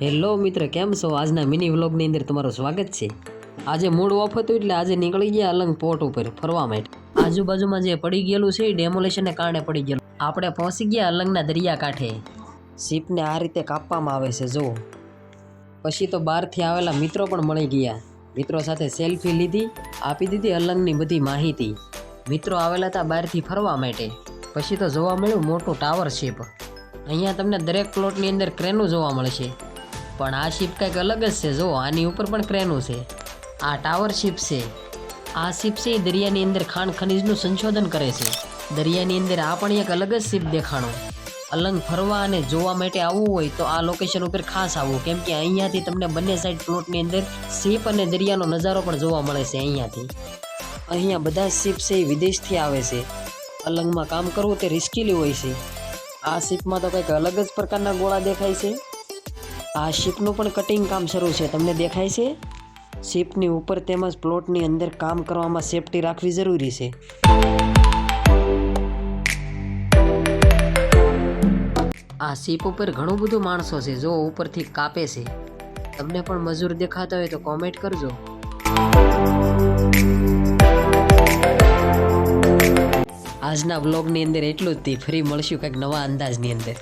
Hello મિત્ર, કેમ છો? આજના મિની વ્લોગની અંદર તમારું સ્વાગત છે. આજે મૂડ ઓફ હતું એટલે આજે નીકળી ગયા અલંગ પોર્ટ ઉપર ફરવા માટે. આજુબાજુમાં જે પડી ગયેલું છે એ ડેમોલેશનને કારણે પડી ગયેલું. આપણે પહોંચી ગયા અલંગના દરિયાકાંઠે. શિપને આ રીતે કાપવામાં આવે છે જો. પછી તો બહારથી આવેલા મિત્રો પણ મળી ગયા. મિત્રો સાથે સેલ્ફી લીધી, આપી દીધી અલંગની બધી માહિતી. મિત્રો આવેલા હતા બહારથી ફરવા માટે. પછી તો જોવા મળ્યું મોટું ટાવર શિપ. અહીંયા તમને દરેક પ્લોટની અંદર ક્રેનો જોવા મળશે. પણ આ શિપ કંઈક અલગ જ છે જો. આની ઉપર પણ ક્રેનું છે. આ ટાવર શિપ છે. આ શિપ છે એ દરિયાની અંદર ખાણ ખનીજનું સંશોધન કરે છે. દરિયાની અંદર આ પણ એક અલગ જ શિપ દેખાણો. અલંગ ફરવા અને જોવા માટે આવવું હોય તો આ લોકેશન ઉપર ખાસ આવવું, કેમ કે અહીંયાથી તમને બંને સાઈડ પ્લોટની અંદર શિપ અને દરિયાનો નજારો પણ જોવા મળે છે. અહીંયા બધા શિપ છે એ વિદેશથી આવે છે. અલંગમાં કામ કરવું તે રિસ્કીલી હોય છે. આ શિપમાં તો કંઈક અલગ જ પ્રકારના ગોળા દેખાય છે. આ શિપનું પણ કટિંગ કામ શરૂ છે, તમને દેખાય છે. શિપની ઉપર તેમજ પ્લોટની અંદર કામ કરવામાં સેફટી રાખવી જરૂરી છે. આ શિપ ઉપર ઘણું બધું માણસો છે જો, ઉપરથી કાપે છે. તમને પણ મજૂર દેખાતા હોય તો કોમેન્ટ કરજો. આજના બ્લોગની અંદર એટલું જ. ફરી મળશું કંઈક નવા અંદાજની અંદર.